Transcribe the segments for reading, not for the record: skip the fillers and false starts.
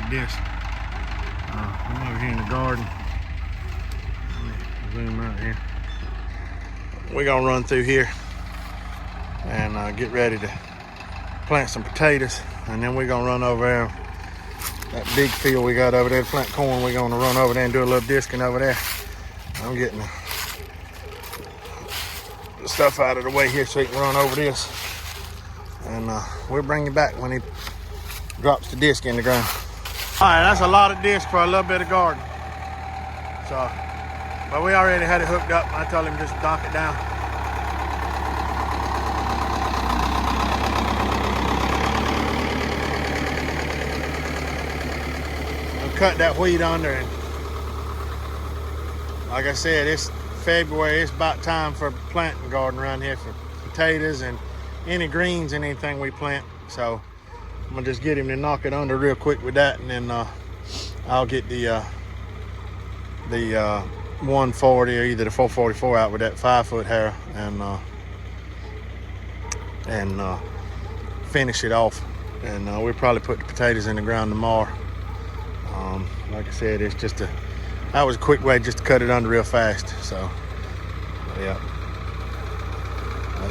like this. I'm over here in the garden. Zoom out here. We're gonna run through here and get ready to plant some potatoes, and then we're gonna run over there. That big field we got over there to plant corn, we're gonna run over there and do a little disking over there. I'm getting the stuff out of the way here so he can run over this. And we'll bring you back when he drops the disc in the ground. All right, that's a lot of disc for a little bit of garden. So, but we already had it hooked up. I told him just knock it down. Cut that weed under, and like I said, it's February. It's about time for planting garden around here for potatoes and any greens and anything we plant. So I'm gonna just get him to knock it under real quick with that, and then I'll get the 140 or either the 444 out with that 5-foot harrow and finish it off. And we'll probably put the potatoes in the ground tomorrow. Like I said, it's just that was a quick way just to cut it under real fast. So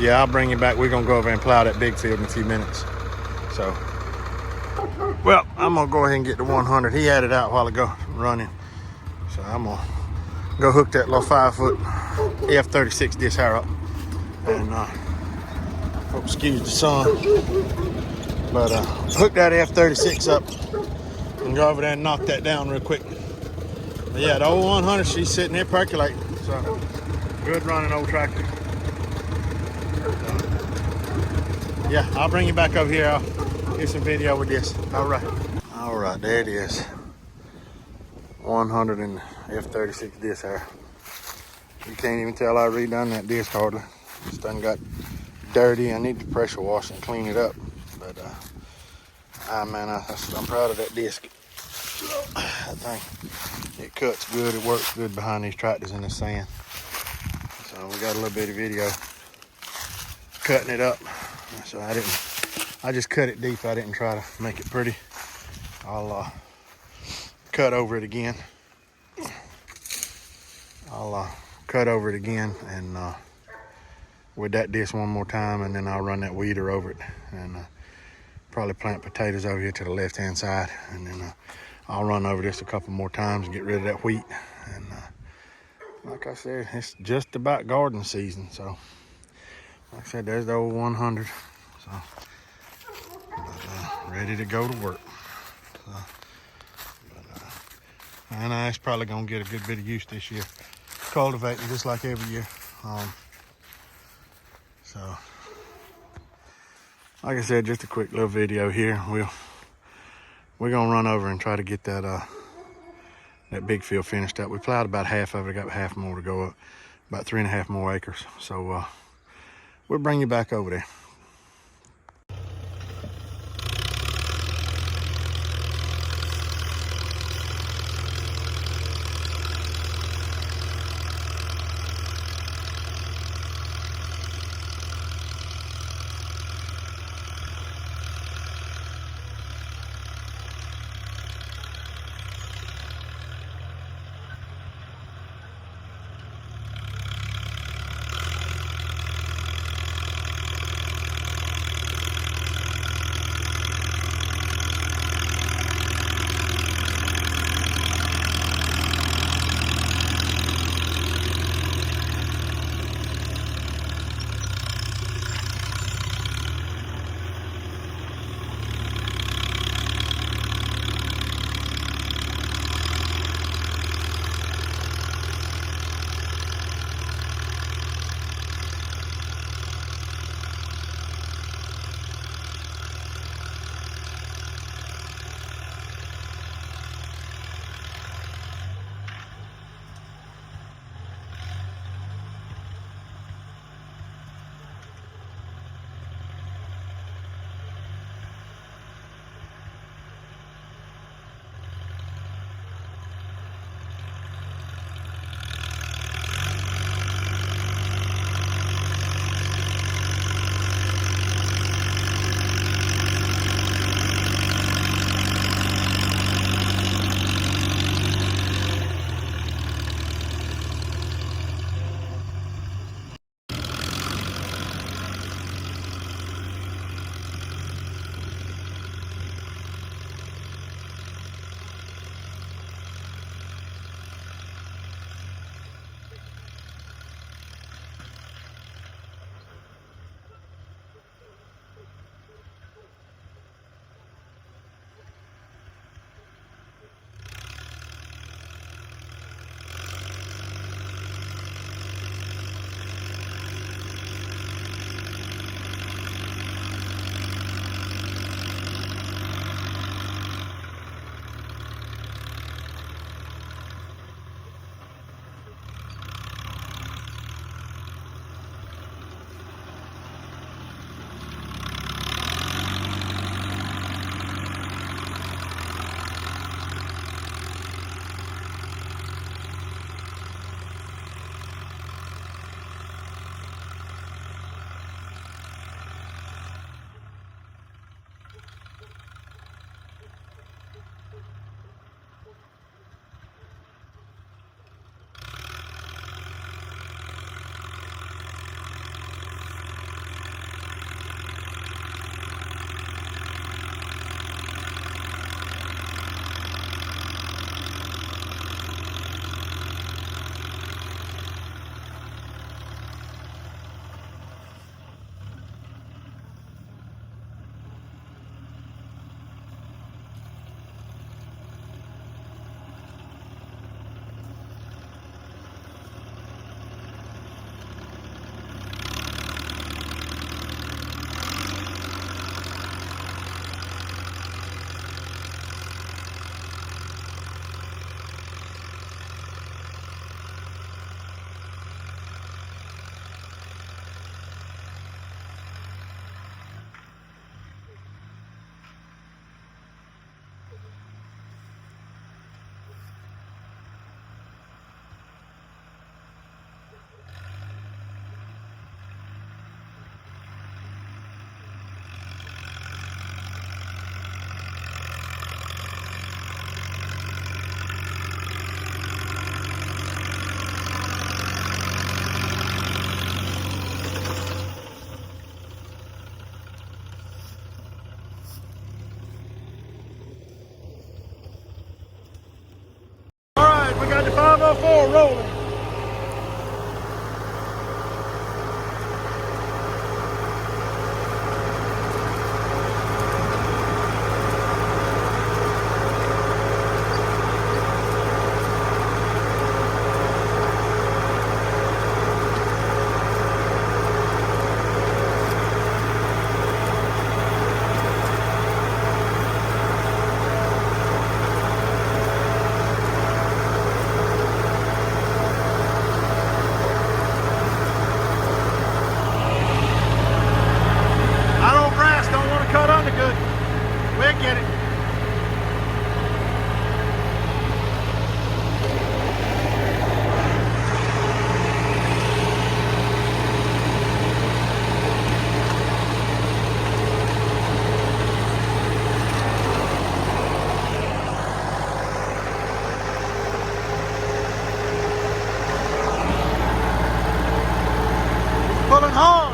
yeah, I'll bring you back. We're gonna go over and plow that big field in a few minutes. So, well, I'm gonna go ahead and get the 100. He had it out a while ago running, so I'm gonna go hook that little 5-foot F36 disc harrow up. And excuse the sun, but hook that F36 up and go over there and knock that down real quick. But yeah, the old 100, she's sitting there percolating. So good running old tractor. So, yeah, I'll bring you back over here. I'll get some video with this. All right, there it is. 100 and F36 disc harrow. You can't even tell I redone that disc hardly. It's done got dirty. I need to pressure wash and clean it up. But man, I'm proud of that disc. That thing, it cuts good, it works good behind these tractors in the sand. So we got a little bit of video cutting it up. So I just cut it deep. I didn't try to make it pretty. I'll cut over it again. And with that disc one more time, and then I'll run that weeder over it, and probably plant potatoes over here to the left hand side, and then I'll run over this a couple more times and get rid of that wheat. And like I said, it's just about garden season. So like I said, there's the old 100. So ready to go to work. So, and it's probably gonna get a good bit of use this year, cultivating just like every year. So like I said, just a quick little video here. We're gonna run over and try to get that big field finished up. We plowed about half of it. Got half more to go up, about 3.5 more acres. So we'll bring you back over there. We got the 504 rolling. Get it. Pulling hard.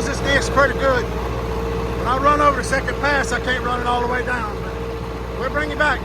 This disc's pretty good. When I run over the second pass, I can't run it all the way down. But we'll bring you back.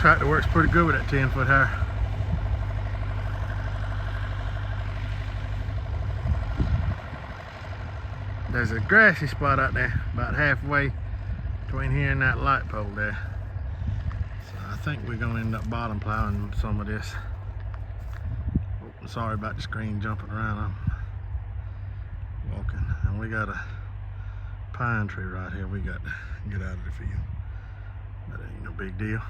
tractor works pretty good with that 10-foot hire. There's a grassy spot out there about halfway between here and that light pole there. So I think we're gonna end up bottom plowing some of this. Oh, sorry about the screen jumping around. I'm walking, and we got a pine tree right here we got to get out of the field. That ain't no big deal.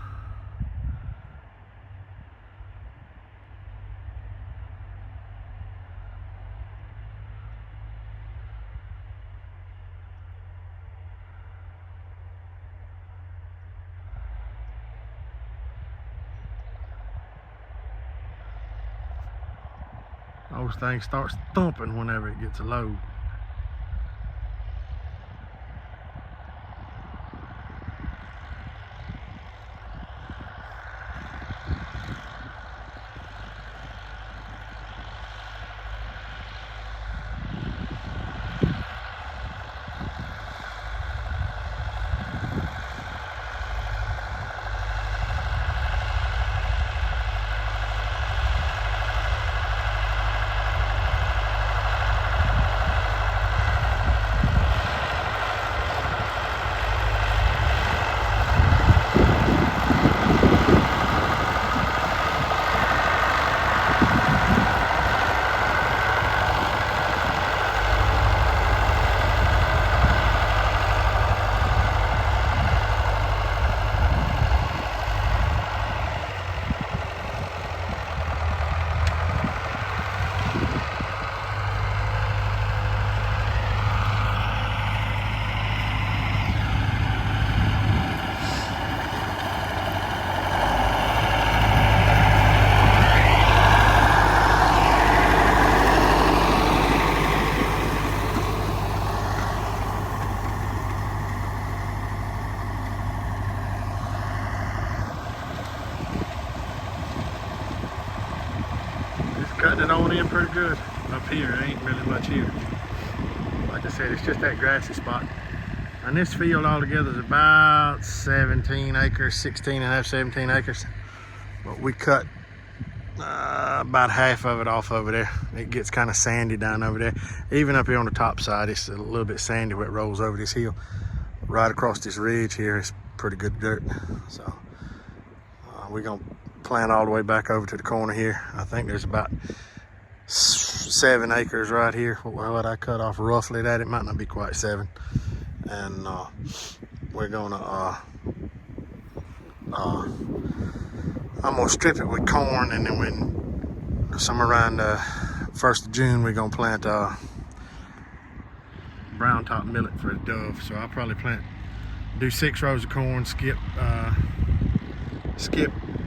Those things starts thumping whenever it gets a load. Cutting it on in pretty good up here. There ain't really much here. Like I said, it's just that grassy spot. And this field altogether is about 17 acres, 16 and a half, 17 acres. But we cut about half of it off over there. It gets kind of sandy down over there. Even up here on the top side, it's a little bit sandy where it rolls over this hill. Right across this ridge here, it's pretty good dirt. So we're gonna plant all the way back over to the corner here. I think there's about 7 acres right here. What I cut off roughly that, it might not be quite 7. And we're gonna I'm gonna strip it with corn, and then when somewhere around 1st of June we're gonna plant brown top millet for the dove. So I'll probably do 6 rows of corn, skip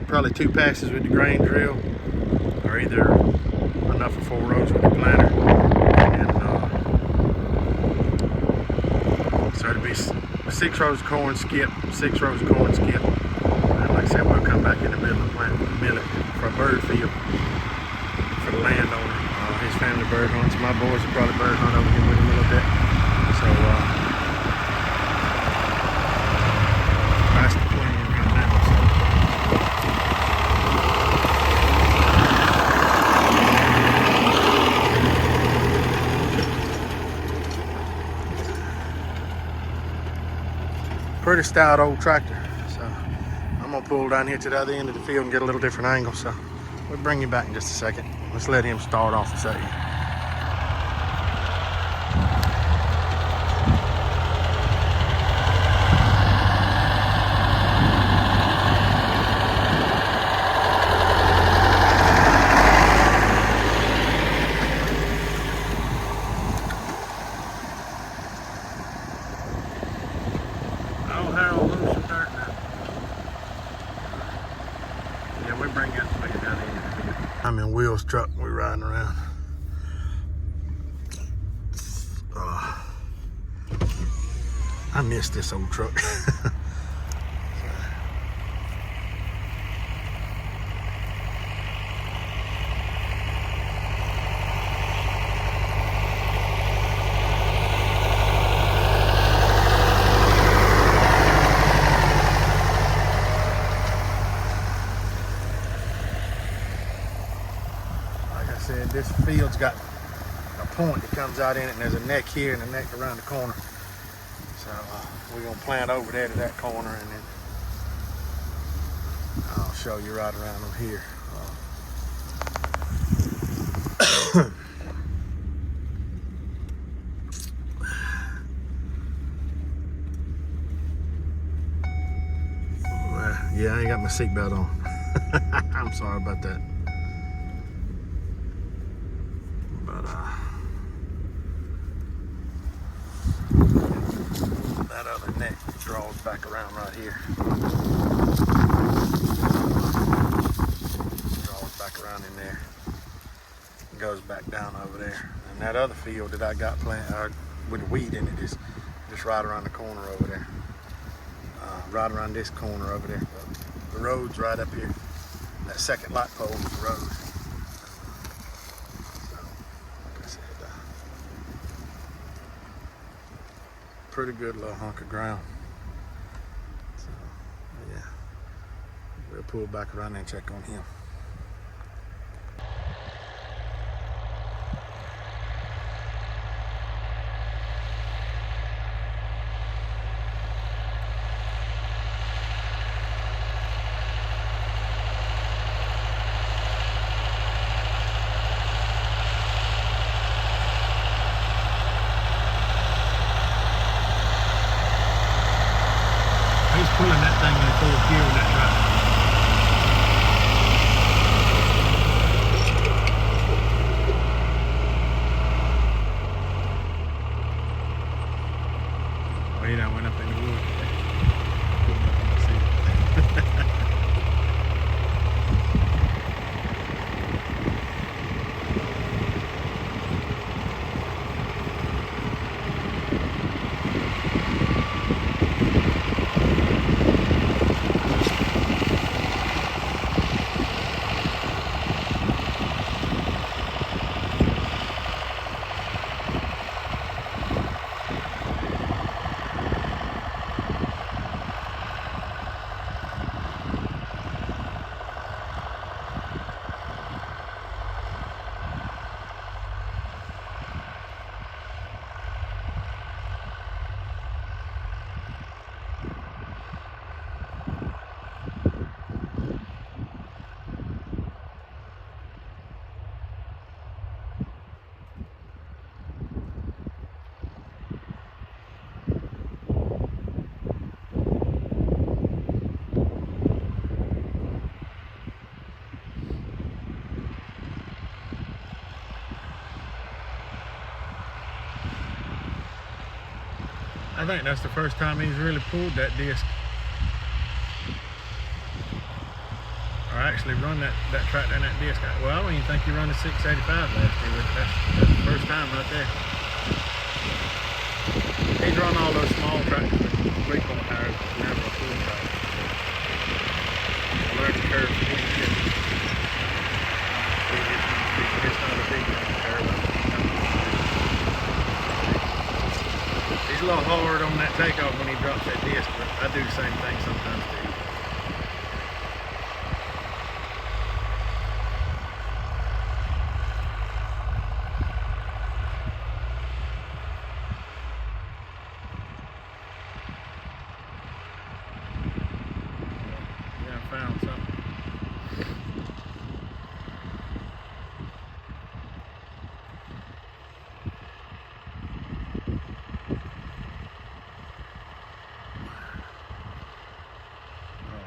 probably 2 passes with the grain drill, or either enough for 4 rows with the planter. And so it'll be 6 rows of corn, skip, 6 rows of corn, skip. And like I said, we'll come back in the middle and plant millet for a bird field for the landowner. His family bird hunts. My boys will probably bird hunt over here with him a little bit. So that's the plan right now. Pretty stout old tractor. So I'm gonna pull down here to the other end of the field and get a little different angle. So we'll bring you back in just a second. Let's let him start off a second. I'm in Will's truck. We're riding around. I miss this old truck. point that comes out in it, and there's a neck here and a neck around the corner. So we're gonna plant over there to that corner, and then I'll show you right around them here. Yeah, I ain't got my seatbelt on. I'm sorry about that. But that other neck draws back around right here. Draws back around in there. Goes back down over there. And that other field that I got planted with the weed in it is just right around the corner over there. Right around this corner over there. The road's right up here. That second light pole is the road. So, like I said, pretty good little hunk of ground. So, yeah, we'll pull back around there and check on him. He's pulling that thing in full gear with that tractor. Well, he done went up in the woods. Pulled up on the seat. I think that's the first time he's really pulled that disc. Or actually run that tractor in that disc. Well, I don't even think he run the 685 last year. That's the first time right there. He's run all those small tractors with 3-point tires, never a full tractor. Learned the curve from his shit. It's not a big curve. He's a little hard on that takeoff when he drops that disc, but I do the same thing sometimes too. Yeah, I found something.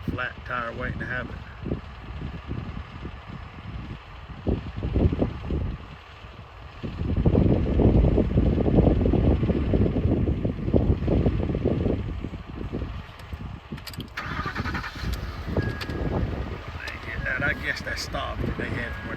Flat tire waiting to happen. I guess that stopped that they had from